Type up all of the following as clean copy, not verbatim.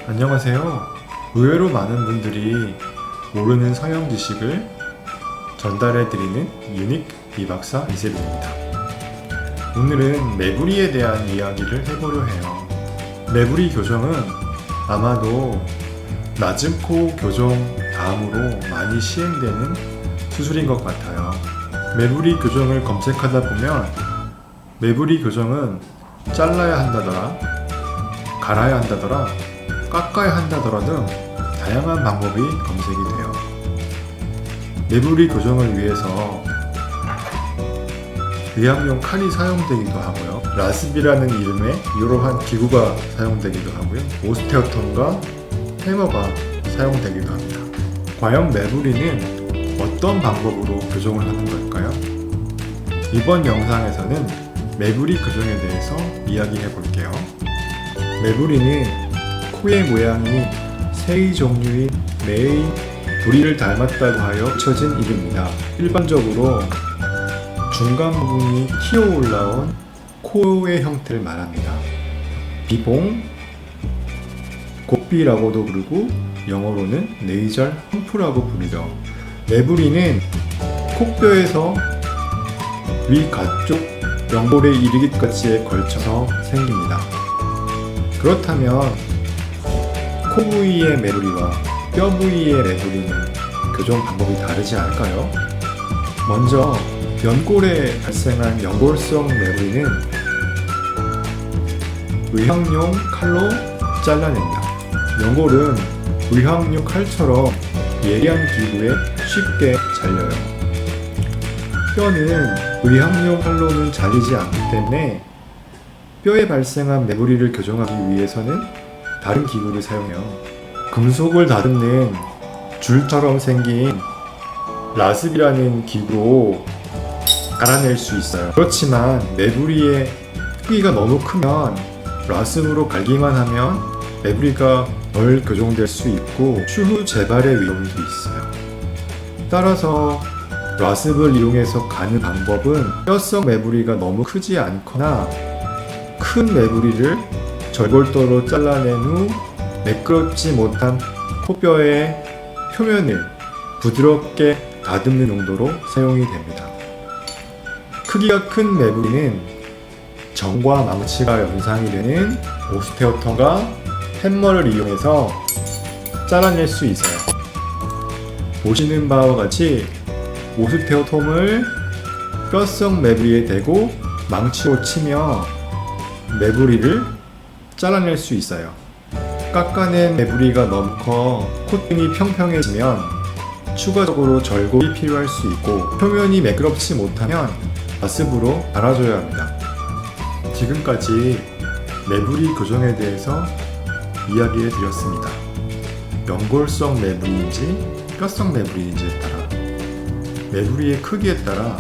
안녕하세요. 의외로 많은 분들이 모르는 서양 지식을 전달해드리는 유닉 이박사 이세빈입니다. 오늘은 매부리에 대한 이야기를 해보려 해요. 매부리 교정은 아마도 낮은 코 교정 다음으로 많이 시행되는 수술인 것 같아요. 매부리 교정을 검색하다 보면 매부리 교정은 잘라야 한다더라, 갈아야 한다더라, 깎아야 한다더라 등 다양한 방법이 검색이 돼요. 매부리 교정을 위해서 의학용 칼이 사용되기도 하고요. 라스비라는 이름의 이러한 기구가 사용되기도 하고요. 오스테오톰과 해머가 사용되기도 합니다. 과연 매부리는 어떤 방법으로 교정을 하는 걸까요? 이번 영상에서는 매부리 교정에 대해서 이야기해 볼게요. 매부리는 코의 모양이 새의 종류인 매의 부리를 닮았다고 하여 붙여진 이름입니다. 일반적으로 중간 부분이 튀어 올라온 코의 형태를 말합니다. 비봉, 곡비라고도 부르고 영어로는 네이절 험프라고 부르죠. 매부리는 콧뼈에서 위 가쪽 연골에 이르기까지에 걸쳐서 생깁니다. 그렇다면 코 부위의 매부리와 뼈 부위의 매부리는 교정 방법이 다르지 않을까요? 먼저 연골에 발생한 연골성 매부리는 의학용 칼로 잘라낸다. 연골은 의학용 칼처럼 예리한 기구에 쉽게 잘려요. 뼈는 의학용 칼로는 잘리지 않기 때문에 뼈에 발생한 매부리를 교정하기 위해서는 다른 기구를 사용해요. 금속을 다듬는 줄처럼 생긴 라스비라는 기구로 갈아낼 수 있어요. 그렇지만 매부리의 크기가 너무 크면 라스으로 갈기만 하면 매부리가 덜 교정될 수 있고 추후 재발의 위험도 있어요. 따라서 라스를 이용해서 가는 방법은 뼈성 매부리가 너무 크지 않거나 큰 매부리를 절골도로 잘라낸 후 매끄럽지 못한 코뼈의 표면을 부드럽게 다듬는 용도로 사용이 됩니다. 크기가 큰 매부리는 정과 망치가 연상이 되는 오스테오톰과 해머를 이용해서 잘라낼 수 있어요. 보시는 바와 같이 오스테오톰을 뼈성 매부리에 대고 망치로 치며 매부리를 잘라낼 수 있어요. 깎아낸 매부리가 너무 커 콧등이 평평해지면 추가적으로 절골이 필요할 수 있고 표면이 매끄럽지 못하면 라스으로 갈아줘야 합니다. 지금까지 매부리 교정에 대해서 이야기해 드렸습니다. 연골성 매부리인지 뼈성 매부리인지에 따라 매부리의 크기에 따라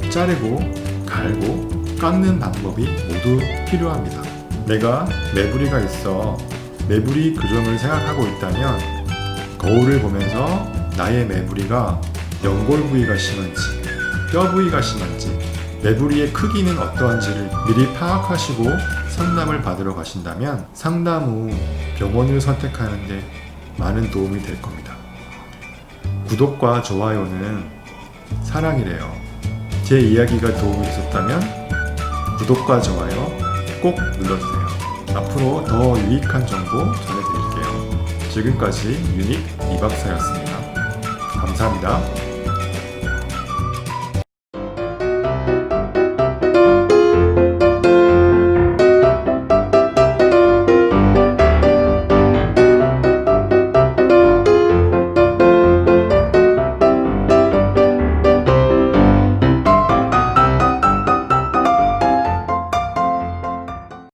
자르고 갈고 깎는 방법이 모두 필요합니다. 내가 매부리가 있어 매부리 교정을 생각하고 있다면 거울을 보면서 나의 매부리가 연골 부위가 심한지 뼈 부위가 심한지 매부리의 크기는 어떠한지를 미리 파악하시고 상담을 받으러 가신다면 상담 후 병원을 선택하는 데 많은 도움이 될 겁니다. 구독과 좋아요는 사랑이래요. 제 이야기가 도움이 되셨다면 구독과 좋아요 꼭 눌러주세요. 앞으로 더 유익한 정보 전해드릴게요. 지금까지 유닉 이박사였습니다. 감사합니다.